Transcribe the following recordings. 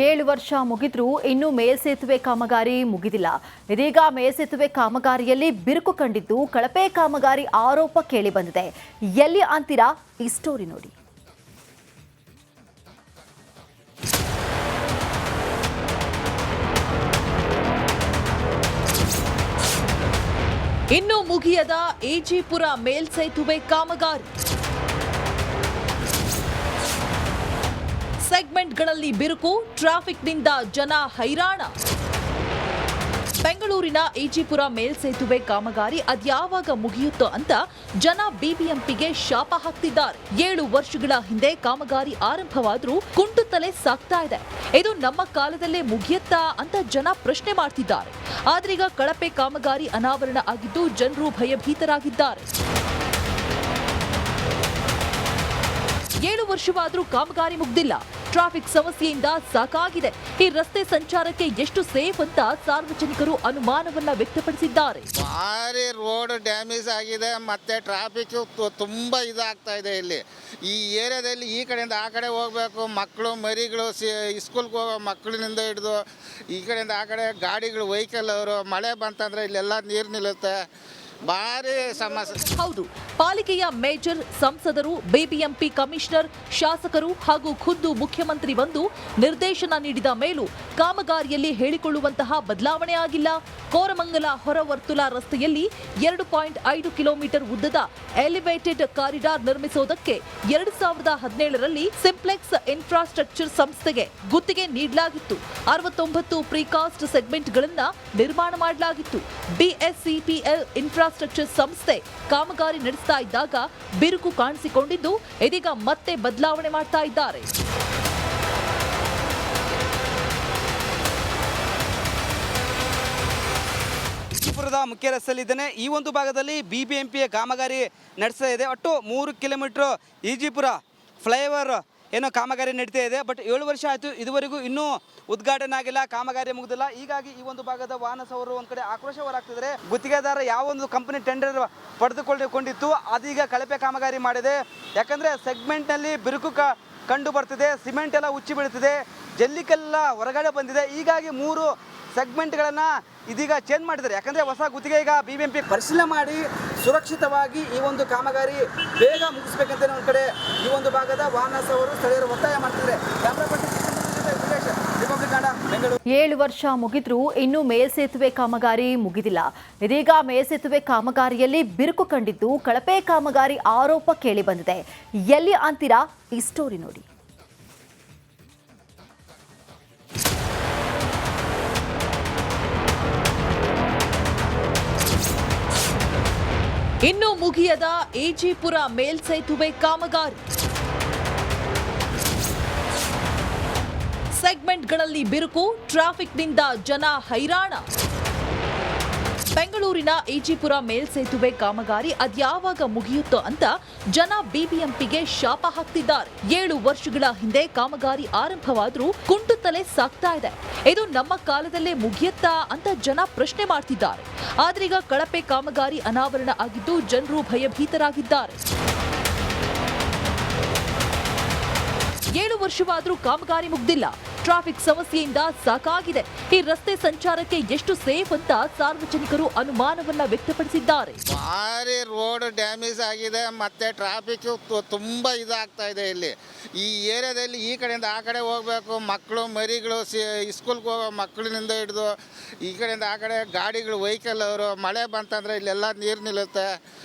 7 ವರ್ಷ ಮುಗಿದ್ರೂ ಇನ್ನೂ ಮೇಲ್ಸೇತುವೆ ಕಾಮಗಾರಿ ಮುಗಿದಿಲ್ಲ. ಇದೀಗ ಮೇಲ್ಸೇತುವೆ ಕಾಮಗಾರಿಯಲ್ಲಿ ಬಿರುಕು ಕಂಡಿದ್ದು ಕಳಪೆ ಕಾಮಗಾರಿ ಆರೋಪ ಕೇಳಿ ಬಂದಿದೆ. ಎಲ್ಲಿ ಅಂತೀರಾ? ಈ ಸ್ಟೋರಿ ನೋಡಿ. ಇನ್ನೂ ಮುಗಿಯದ ಎಜಿಪುರ ಮೇಲ್ಸೇತುವೆ ಕಾಮಗಾರಿ. ಸೆಗ್ಮೆಂಟ್ಗಳಲ್ಲಿ ಬಿರುಕು, ಟ್ರಾಫಿಕ್ನಿಂದ ಜನ ಹೈರಾಣ. ಬೆಂಗಳೂರಿನ ಎಜಿಪುರ ಮೇಲ್ಸೇತುವೆ ಕಾಮಗಾರಿ ಅದ್ಯಾವಾಗ ಮುಗಿಯುತ್ತೋ ಅಂತ ಜನ ಬಿಬಿಎಂಪಿಗೆ ಶಾಪ ಹಾಕ್ತಿದ್ದಾರೆ. 7 ವರ್ಷಗಳ ಹಿಂದೆ ಕಾಮಗಾರಿ ಆರಂಭವಾದ್ರೂ ಕುಂಟುತ್ತಲೇ ಸಾಗ್ತಾ ಇದೆ. ಇದು ನಮ್ಮ ಕಾಲದಲ್ಲೇ ಮುಗಿಯುತ್ತಾ ಅಂತ ಜನ ಪ್ರಶ್ನೆ ಮಾಡ್ತಿದ್ದಾರೆ. ಆದ್ರೀಗ ಕಳಪೆ ಕಾಮಗಾರಿ ಅನಾವರಣ ಆಗಿದ್ದು ಜನರು ಭಯಭೀತರಾಗಿದ್ದಾರೆ. 7 ವರ್ಷವಾದ್ರೂ ಕಾಮಗಾರಿ ಮುಗ್ದಿಲ್ಲ. ಟ್ರಾಫಿಕ್ ಸಮಸ್ಯೆಯಿಂದ ಸಾಕಾಗಿದೆ. ಈ ರಸ್ತೆ ಸಂಚಾರಕ್ಕೆ ಎಷ್ಟು ಸೇಫ್ ಅಂತ ಸಾರ್ವಜನಿಕರು ಅನುಮಾನವನ್ನ ವ್ಯಕ್ತಪಡಿಸಿದ್ದಾರೆ. ಭಾರಿ ರೋಡ್ ಡ್ಯಾಮೇಜ್ ಆಗಿದೆ, ಮತ್ತೆ ಟ್ರಾಫಿಕ್ ತುಂಬಾ ಇದಾಗ್ತಾ ಇದೆ. ಇಲ್ಲಿ ಈ ಏರಿಯಾದಲ್ಲಿ ಈ ಕಡೆಯಿಂದ ಆ ಕಡೆ ಹೋಗ್ಬೇಕು, ಮಕ್ಕಳು ಮರಿಗಳು ಸ್ಕೂಲ್ಗೆ ಹೋಗೋ ಮಕ್ಕಳಿನಿಂದ ಹಿಡಿದು ಈ ಕಡೆಯಿಂದ ಆ ಕಡೆ ಗಾಡಿಗಳು ವೆಹಿಕಲ್ ಅವರು ಮಳೆ ಬಂತಂದ್ರೆ ಇಲ್ಲೆಲ್ಲ ನೀರು ನಿಲ್ಲುತ್ತೆ. ಭಾರಿ ಸಮಸ್ಯೆ. ಹೌದು, ಪಾಲಿಕೆಯ ಮೇಜರ್, ಸಂಸದರು, ಬಿಬಿಎಂಪಿ ಕಮಿಷನರ್, ಶಾಸಕರು ಹಾಗೂ ಖುದ್ದು ಮುಖ್ಯಮಂತ್ರಿ ಬಂದು ನಿರ್ದೇಶನ ನೀಡಿದ ಮೇಲೂ ಕಾಮಗಾರಿಯಲ್ಲಿ ಹೇಳಿಕೊಳ್ಳುವಂತಹ ಬದಲಾವಣೆ ಆಗಿಲ್ಲ. ಕೋರಮಂಗಲ ಹೊರವರ್ತುಲ ರಸ್ತೆಯಲ್ಲಿ 2.5 ಕಿಲೋಮೀಟರ್ ಉದ್ದದ ಎಲಿವೇಟೆಡ್ ಕಾರಿಡಾರ್ ನಿರ್ಮಿಸುವುದಕ್ಕೆ 2017ರಲ್ಲಿ ಸಿಂಪ್ಲೆಕ್ಸ್ ಇನ್ಫ್ರಾಸ್ಟ್ರಕ್ಚರ್ ಸಂಸ್ಥೆಗೆ ಗುತ್ತಿಗೆ ನೀಡಲಾಗಿತ್ತು. 69 ಪ್ರಿಕಾಸ್ಟ್ ಸೆಗ್ಮೆಂಟ್ಗಳನ್ನು ನಿರ್ಮಾಣ ಮಾಡಲಾಗಿತ್ತು. ಬಿಎಸ್ಸಿಪಿಎಲ್ ಇನ್ಫ್ರಾಸ್ಟ್ರಕ್ಚರ್ ಸಂಸ್ಥೆ ಕಾಮಗಾರಿ ನಡೆಸ್ತಾ ಇದ್ದಾಗ ಬಿರುಕು ಕಾಣಿಸಿಕೊಂಡಿದ್ದು ಇದೀಗ ಮತ್ತೆ ಬದಲಾವಣೆ ಮಾಡ್ತಾ ಇದ್ದಾರೆ. ಎಜಿಪುರದ ಮುಖ್ಯ ರಸ್ತೆಯಲ್ಲಿದ್ದೇನೆ. ಈ ಒಂದು ಭಾಗದಲ್ಲಿ ಬಿಬಿಎಂಪಿಯ ಕಾಮಗಾರಿ ನಡೆಸ್ತಾ ಇದೆ. ಒಟ್ಟು 3 ಕಿಲೋಮೀಟರ್ ಎಜಿಪುರ ಫ್ಲೈಓವರ್ ಏನೋ ಕಾಮಗಾರಿ ನಡೀತಾ ಇದೆ. ಬಟ್ 7 ವರ್ಷ ಆಯಿತು, ಇದುವರೆಗೂ ಇನ್ನೂ ಉದ್ಘಾಟನೆ ಆಗಿಲ್ಲ, ಕಾಮಗಾರಿ ಮುಗಿದಿಲ್ಲ. ಹೀಗಾಗಿ ಈ ಒಂದು ಭಾಗದ ವಾಹನ ಸವಾರರು ಒಂದು ಕಡೆ ಆಕ್ರೋಶ ಹೊರಹಾಗ್ತಿದ್ದಾರೆ. ಗುತ್ತಿಗೆದಾರ ಯಾವ ಒಂದು ಕಂಪನಿ ಟೆಂಡರ್ ಪಡೆದುಕೊಂಡಿತ್ತು ಅದೀಗ ಕಳಪೆ ಕಾಮಗಾರಿ ಮಾಡಿದೆ. ಯಾಕಂದರೆ ಸೆಗ್ಮೆಂಟ್ನಲ್ಲಿ ಬಿರುಕು ಕಂಡು ಬರ್ತಿದೆ, ಸಿಮೆಂಟ್ ಎಲ್ಲ ಉಚ್ಚಿ ಬೀಳ್ತಿದೆ, ಜಲ್ಲಿಕಲ್ಲ ಹೊರಗಡೆ ಬಂದಿದೆ. ಹೀಗಾಗಿ 3 ಸೆಗ್ಮೆಂಟ್ಗಳನ್ನು ಇದೀಗ ಚೇಂಜ್ ಮಾಡಿದ್ದಾರೆ. ಯಾಕಂದರೆ ಹೊಸ ಗುತ್ತಿಗೆ ಈಗ ಬಿಬಿಎಂಪಿ ಪರಿಶೀಲನೆ ಮಾಡಿ ಸುರಕ್ಷಿತವಾಗಿ ಈ ಒಂದು ಕಾಮಗಾರಿ ಬೇಗ ಮುಗಿಸ್ಬೇಕಂತ ಒಂದು ಕಡೆ ಈ ಒಂದು ಭಾಗದ ವಾಹನ ಸವಾರರು ಸ್ಥಳೀಯರು ಒತ್ತಾಯ ಮಾಡ್ತಿದ್ದಾರೆ. Camera person republic Kannada, Bengaluru. 7 ವರ್ಷ ಮುಗಿದ್ರೂ ಇನ್ನೂ ಮೇಲ್ಸೇತುವೆ ಕಾಮಗಾರಿ ಮುಗಿದಿಲ್ಲ. ಇದೀಗ ಮೇಲ್ಸೇತುವೆ ಕಾಮಗಾರಿಯಲ್ಲಿ ಬಿರುಕು ಕಂಡಿದ್ದು ಕಳಪೆ ಕಾಮಗಾರಿ ಆರೋಪ ಕೇಳಿ ಬಂದಿದೆ. ಎಲ್ಲಿ ಅಂತೀರಾ? ಈ ಸ್ಟೋರಿ ನೋಡಿ. ಇನ್ನೂ ಮುಗಿಯದ ಎಜಿಪುರ ಮೇಲ್ಸೇತುವೆ ಕಾಮಗಾರಿ. ಸೆಗ್ಮೆಂಟ್ಗಳಲ್ಲಿ ಬಿರುಕು, ಟ್ರಾಫಿಕ್ನಿಂದ ಜನ ಹೈರಾಣ. ಬೆಂಗಳೂರಿನ ಎಜಿಪುರ ಮೇಲ್ಸೇತುವೆ ಕಾಮಗಾರಿ ಅದ್ಯಾವಾಗ ಮುಗಿಯುತ್ತೋ ಅಂತ ಜನ ಬಿಬಿಎಂಪಿಗೆ ಶಾಪ ಹಾಕ್ತಿದ್ದಾರೆ. 7 ವರ್ಷಗಳ ಹಿಂದೆ ಕಾಮಗಾರಿ ಆರಂಭವಾದ್ರೂ ಕುಂಟುತ್ತಲೇ ಸಾಗ್ತಾ ಇದೆ. ಇದು ನಮ್ಮ ಕಾಲದಲ್ಲೇ ಮುಗಿಯುತ್ತಾ ಅಂತ ಜನ ಪ್ರಶ್ನೆ ಮಾಡ್ತಿದ್ದಾರೆ. ಆದ್ರೀಗ ಕಳಪೆ ಕಾಮಗಾರಿ ಅನಾವರಣ ಆಗಿದ್ದು ಜನರು ಭಯಭೀತರಾಗಿದ್ದಾರೆ. 7 ವರ್ಷವಾದ್ರೂ ಕಾಮಗಾರಿ ಮುಗ್ದಿಲ್ಲ. ಟ್ರಾಫಿಕ್ ಸಮಸ್ಯೆಯಿಂದ ಸಾಕಾಗಿದೆ. ಈ ರಸ್ತೆ ಸಂಚಾರಕ್ಕೆ ಎಷ್ಟು ಸೇಫ್ ಅಂತ ಸಾರ್ವಜನಿಕರು ಅನುಮಾನವನ್ನ ವ್ಯಕ್ತಪಡಿಸಿದ್ದಾರೆ. ಭಾರಿ ರೋಡ್ ಡ್ಯಾಮೇಜ್ ಆಗಿದೆ, ಮತ್ತೆ ಟ್ರಾಫಿಕ್ ತುಂಬಾ ಇದಾಗ್ತಾ ಇದೆ. ಇಲ್ಲಿ ಈ ಏರಿಯಾದಲ್ಲಿ ಈ ಕಡೆಯಿಂದ ಆ ಕಡೆ ಹೋಗ್ಬೇಕು, ಮಕ್ಕಳು ಮರಿಗಳು ಸ್ಕೂಲ್ಗೆ ಹೋಗೋ ಮಕ್ಕಳಿನಿಂದ ಹಿಡಿದು ಈ ಕಡೆಯಿಂದ ಆ ಕಡೆ ಗಾಡಿಗಳು ವೆಹಿಕಲ್ ಅವರು ಮಳೆ ಬಂತಂದ್ರೆ ಇಲ್ಲೆಲ್ಲ ನೀರು ನಿಲ್ಲುತ್ತೆ.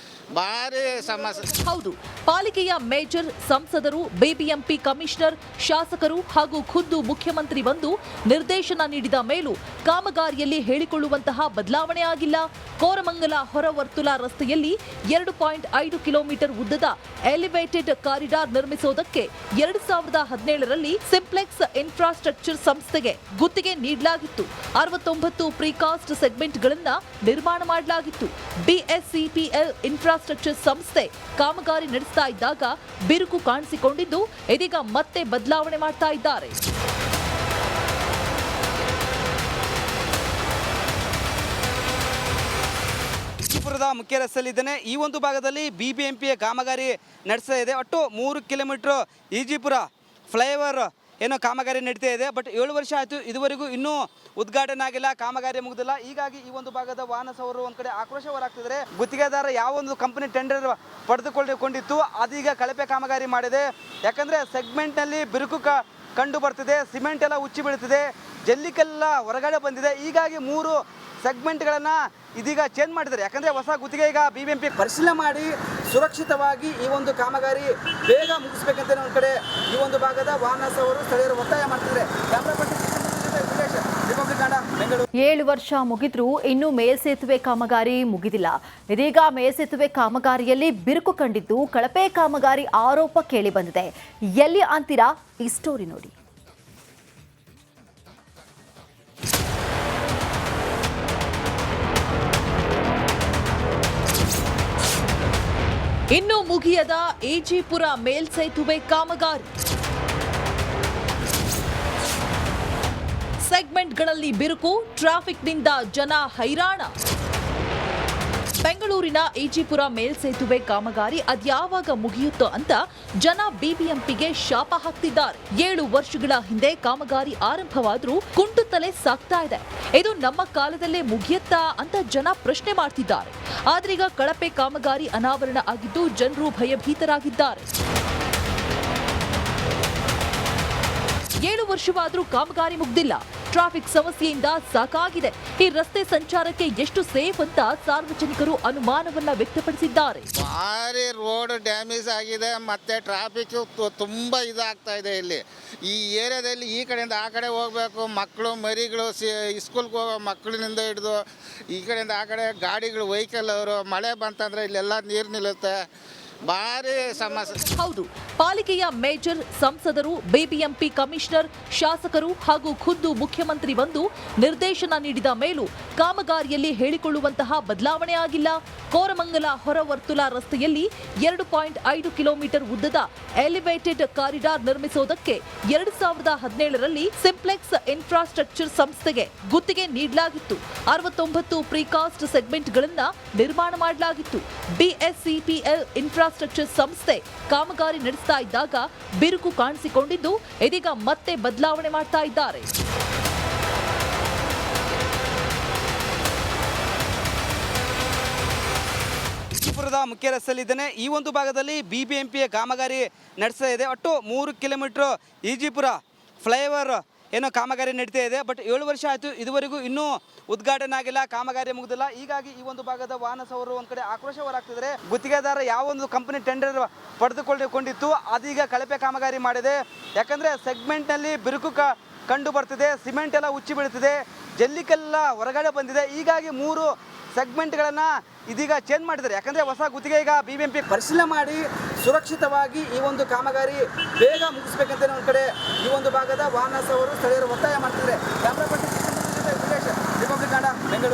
ಭಾರಿ ಸಮಸ್ಯೆ. ಹೌದು, ಪಾಲಿಕೆಯ ಮೇಜರ್, ಸಂಸದರು, ಬಿಬಿಎಂಪಿ ಕಮಿಷನರ್, ಶಾಸಕರು ಹಾಗೂ ಖುದ್ದು ಮುಖ್ಯಮಂತ್ರಿ ಬಂದು ನಿರ್ದೇಶನ ನೀಡಿದ ಮೇಲೂ ಕಾಮಗಾರಿಯಲ್ಲಿ ಹೇಳಿಕೊಳ್ಳುವಂತಹ ಬದಲಾವಣೆ ಆಗಿಲ್ಲ. ಕೋರಮಂಗಲ ಹೊರವರ್ತುಲ ರಸ್ತೆಯಲ್ಲಿ 2.5 ಕಿಲೋಮೀಟರ್ ಉದ್ದದ ಎಲಿವೇಟೆಡ್ ಕಾರಿಡಾರ್ ನಿರ್ಮಿಸುವುದಕ್ಕೆ 2017ರಲ್ಲಿ ಸಿಂಪ್ಲೆಕ್ಸ್ ಇನ್ಫ್ರಾಸ್ಟ್ರಕ್ಚರ್ ಸಂಸ್ಥೆಗೆ ಗುತ್ತಿಗೆ ನೀಡಲಾಗಿತ್ತು. 69 ಪ್ರಿಕಾಸ್ಟ್ ಸೆಗ್ಮೆಂಟ್ಗಳನ್ನು ನಿರ್ಮಾಣ ಮಾಡಲಾಗಿತ್ತು. ಬಿಎಸ್ಸಿಪಿಎಲ್ ಇನ್ಫ್ರಾಸ್ಟ್ರಕ್ಚರ್ ಸಂಸ್ಥೆ ಕಾಮಗಾರಿ ನಡೆಸ್ತಾ ಇದ್ದಾಗ ಬಿರುಕು ಕಾಣಿಸಿಕೊಂಡಿದ್ದು ಇದೀಗ ಮತ್ತೆ ಬದಲಾವಣೆ ಮಾಡ್ತಾ ಇದ್ದಾರೆ. ಎಜಿಪುರದ ಮುಖ್ಯ ರಸ್ತೆಯಲ್ಲಿದ್ದೇನೆ. ಈ ಒಂದು ಭಾಗದಲ್ಲಿ ಬಿಬಿಎಂಪಿಯ ಕಾಮಗಾರಿ ನಡೆಸ್ತಾ ಇದೆ. ಒಟ್ಟು 3 ಕಿಲೋಮೀಟರ್ ಎಜಿಪುರ ಫ್ಲೈಓವರ್ ಏನೋ ಕಾಮಗಾರಿ ನಡೀತಾ ಇದೆ. ಬಟ್ 7 ವರ್ಷ ಆಯಿತು, ಇದುವರೆಗೂ ಇನ್ನೂ ಉದ್ಘಾಟನೆ ಆಗಿಲ್ಲ, ಕಾಮಗಾರಿ ಮುಗಿದಿಲ್ಲ. ಹೀಗಾಗಿ ಈ ಒಂದು ಭಾಗದ ವಾಹನ ಸವಾರರು ಒಂದು ಕಡೆ ಆಕ್ರೋಶ ಹೊರಹಾಗ್ತಿದ್ದಾರೆ. ಗುತ್ತಿಗೆದಾರ ಯಾವ ಒಂದು ಕಂಪನಿ ಟೆಂಡರ್ ಪಡೆದುಕೊಂಡಿತ್ತು ಅದೀಗ ಕಳಪೆ ಕಾಮಗಾರಿ ಮಾಡಿದೆ. ಯಾಕಂದರೆ ಸೆಗ್ಮೆಂಟ್ನಲ್ಲಿ ಬಿರುಕು ಕಂಡು ಬರ್ತಿದೆ, ಸಿಮೆಂಟ್ ಎಲ್ಲ ಉಚ್ಚಿ ಬೀಳ್ತಿದೆ, ಜಲ್ಲಿಕಲ್ಲ ಹೊರಗಡೆ ಬಂದಿದೆ. ಹೀಗಾಗಿ 3 ಸೆಗ್ಮೆಂಟ್ಗಳನ್ನು ಇದೀಗ ಚೇಂಜ್ ಮಾಡಿದ್ದಾರೆ. ಯಾಕಂದರೆ ಹೊಸ ಗುತ್ತಿಗೆ ಈಗ BBMP ಪರಿಶೀಲನೆ ಮಾಡಿ ಸುರಕ್ಷಿತವಾಗಿ ಈ ಒಂದು ಕಾಮಗಾರಿ ಬೇಗ ಮುಗಿಸ್ಬೇಕಂತ ಒಂದು ಕಡೆ ಈ ಒಂದು ಭಾಗದ ವಾಹನ ಸವಾರರು ಸ್ಥಳೀಯರು ಒತ್ತಾಯ ಮಾಡ್ತಿದ್ದಾರೆ. ರಿಪಬ್ಲಿಕ್ ಕನ್ನಡ, ಬೆಂಗಳೂರು. 7 ವರ್ಷ ಮುಗಿದ್ರೂ ಇನ್ನೂ ಮೇಲ್ಸೇತುವೆ ಕಾಮಗಾರಿ ಮುಗಿದಿಲ್ಲ. ಇದೀಗ ಮೇಲ್ಸೇತುವೆ ಕಾಮಗಾರಿಯಲ್ಲಿ ಬಿರುಕು ಕಂಡಿದ್ದು ಕಳಪೆ ಕಾಮಗಾರಿ ಆರೋಪ ಕೇಳಿ ಬಂದಿದೆ. ಎಲ್ಲಿ ಅಂತೀರಾ? ಈ ಸ್ಟೋರಿ ನೋಡಿ. ಇನ್ನು ಮುಗಿಯದ ಈಜಿಪುರ ಮೇಲ್ಸೇತುವೆ ಕಾಮಗಾರಿ. ಸೆಗ್ಮೆಂಟ್ಗಳಲ್ಲಿ ಬಿರುಕು, ಟ್ರಾಫಿಕ್ನಿಂದ ಜನ ಹೈರಾಣ. ಬೆಂಗಳೂರಿನ ಈಜಿಪುರ ಮೇಲ್ಸೇತುವೆ ಕಾಮಗಾರಿ ಅದ್ಯಾವಾಗ ಮುಗಿಯುತ್ತೋ ಅಂತ ಜನ BBMPಗೆ ಶಾಪ ಹಾಕ್ತಿದ್ದಾರೆ. 7 ವರ್ಷಗಳ ಹಿಂದೆ ಕಾಮಗಾರಿ ಆರಂಭವಾದ್ರೂ ಕುಂಟು ತಲೆ ಸಾಕ್ತಾ ಇದೆ. ಇದು ನಮ್ಮ ಕಾಲದಲ್ಲೇ ಮುಗಿಯುತ್ತಾ ಅಂತ ಜನ ಪ್ರಶ್ನೆ ಮಾಡ್ತಿದ್ದಾರೆ. ಆದ್ರೀಗ ಕಳಪೆ ಕಾಮಗಾರಿ ಅನಾವರಣ ಆಗಿದ್ದು ಜನರು ಭಯಭೀತರಾಗಿದ್ದಾರೆ. 7 ವರ್ಷವಾದ್ರೂ ಕಾಮಗಾರಿ ಮುಗ್ದಿಲ್ಲ. ಟ್ರಾಫಿಕ್ ಸಮಸ್ಯೆಯಿಂದ ಸಾಕಾಗಿದೆ. ಈ ರಸ್ತೆ ಸಂಚಾರಕ್ಕೆ ಎಷ್ಟು ಸೇಫ್ ಅಂತ ಸಾರ್ವಜನಿಕರು ಅನುಮಾನವನ್ನ ವ್ಯಕ್ತಪಡಿಸಿದ್ದಾರೆ. ಭಾರಿ ರೋಡ್ ಡ್ಯಾಮೇಜ್ ಆಗಿದೆ, ಮತ್ತೆ ಟ್ರಾಫಿಕ್ ತುಂಬ ಇದಾಗ್ತಾ ಇದೆ. ಇಲ್ಲಿ ಈ ಏರಿಯಾದಲ್ಲಿ ಈ ಕಡೆಯಿಂದ ಆ ಕಡೆ ಹೋಗಬೇಕು, ಮಕ್ಕಳು ಮರಿಗಳು ಸ್ಕೂಲ್ಗೆ ಹೋಗೋ ಮಕ್ಕಳಿನಿಂದ ಹಿಡಿದು ಈ ಕಡೆಯಿಂದ ಆ ಕಡೆ ಗಾಡಿಗಳು ವೆಹಿಕಲ್ ಅವರು ಮಳೆ ಬಂತಂದ್ರೆ ಇಲ್ಲೆಲ್ಲ ನೀರು ನಿಲ್ಲುತ್ತೆ. ಭಾರಿ ಸಮಸ್ಯೆ. ಹೌದು, ಪಾಲಿಕೆಯ ಮೇಜರ್, ಸಂಸದರು, BBMP ಕಮಿಷನರ್, ಶಾಸಕರು ಹಾಗೂ ಖುದ್ದು ಮುಖ್ಯಮಂತ್ರಿ ಬಂದು ನಿರ್ದೇಶನ ನೀಡಿದ ಮೇಲೂ ಕಾಮಗಾರಿಯಲ್ಲಿ ಹೇಳಿಕೊಳ್ಳುವಂತಹ ಬದಲಾವಣೆ ಆಗಿಲ್ಲ. ಕೋರಮಂಗಲ ಹೊರವರ್ತುಲ ರಸ್ತೆಯಲ್ಲಿ 2.5 ಕಿಲೋಮೀಟರ್ ಉದ್ದದ ಎಲಿವೇಟೆಡ್ ಕಾರಿಡಾರ್ ನಿರ್ಮಿಸುವುದಕ್ಕೆ 2017ರಲ್ಲಿ ಸಿಂಪ್ಲೆಕ್ಸ್ ಇನ್ಫ್ರಾಸ್ಟ್ರಕ್ಚರ್ ಸಂಸ್ಥೆಗೆ ಗುತ್ತಿಗೆ ನೀಡಲಾಗಿತ್ತು. 69 ಪ್ರಿಕಾಸ್ಟ್ ಸೆಗ್ಮೆಂಟ್ಗಳನ್ನು ನಿರ್ಮಾಣ ಮಾಡಲಾಗಿತ್ತು. BSCPL ಇನ್ಫ್ರಾಸ್ಟ್ರಕ್ಚರ್ ಸಂಸ್ಥೆ ಕಾಮಗಾರಿ ನಡೆಸ್ತಾ ಇದ್ದಾಗ ಬಿರುಕು ಕಾಣಿಸಿಕೊಂಡಿದ್ದು ಇದೀಗ ಮತ್ತೆ ಬದಲಾವಣೆ ಮಾಡ್ತಾ ಇದ್ದಾರೆ. ಈಜಿಪುರದ ಮುಖ್ಯ ರಸ್ತೆಯಲ್ಲಿದ್ದೇನೆ. ಈ ಒಂದು ಭಾಗದಲ್ಲಿ BBMPಯ ಕಾಮಗಾರಿ ನಡೆಸ್ತಾ ಇದೆ. ಒಟ್ಟು 3 ಕಿಲೋಮೀಟರ್ ಈಜಿಪುರ ಫ್ಲೈಓವರ್ ಏನೋ ಕಾಮಗಾರಿ ನಡೀತಾ ಇದೆ. ಬಟ್ 7 ವರ್ಷ ಆಯಿತು, ಇದುವರೆಗೂ ಇನ್ನೂ ಉದ್ಘಾಟನೆ ಆಗಿಲ್ಲ, ಕಾಮಗಾರಿ ಮುಗಿದಿಲ್ಲ. ಹೀಗಾಗಿ ಈ ಒಂದು ಭಾಗದ ವಾಹನ ಸವಾರರು ಒಂದು ಕಡೆ ಆಕ್ರೋಶ ಹೊರಹಾಗ್ತಿದ್ದಾರೆ. ಗುತ್ತಿಗೆದಾರ ಯಾವ ಒಂದು ಕಂಪನಿ ಟೆಂಡರ್ ಪಡೆದುಕೊಂಡಿತ್ತು ಅದೀಗ ಕಳಪೆ ಕಾಮಗಾರಿ ಮಾಡಿದೆ. ಯಾಕಂದರೆ ಸೆಗ್ಮೆಂಟ್ನಲ್ಲಿ ಬಿರುಕು ಕಂಡು ಬರ್ತಿದೆ, ಸಿಮೆಂಟ್ ಎಲ್ಲ ಉಚ್ಚಿ ಬೀಳ್ತಿದೆ, ಜಲ್ಲಿಕಲ್ಲ ಹೊರಗಡೆ ಬಂದಿದೆ. ಹೀಗಾಗಿ 3 ಸೆಗ್ಮೆಂಟ್ಗಳನ್ನು ಇದೀಗ ಚೇಂಜ್ ಮಾಡಿದ್ದಾರೆ. ಯಾಕಂದರೆ ಹೊಸ ಗುತ್ತಿಗೆ ಈಗ BBMP ಪರಿಶೀಲನೆ ಮಾಡಿ ಸುರಕ್ಷಿತವಾಗಿ ಈ ಒಂದು ಕಾಮಗಾರಿ ಬೇಗ ಮುಗಿಸ್ಬೇಕಂತ ಒಂದು ಕಡೆ ಈ ಒಂದು ಭಾಗದ ವಾಹನ ಸವಾರರು ಸ್ಥಳೀಯರು ಒತ್ತಾಯ ಮಾಡ್ತಿದ್ದಾರೆ. ರಿಪಬ್ಲಿಕ್ ಕನ್ನಡ, ಬೆಂಗಳೂರು.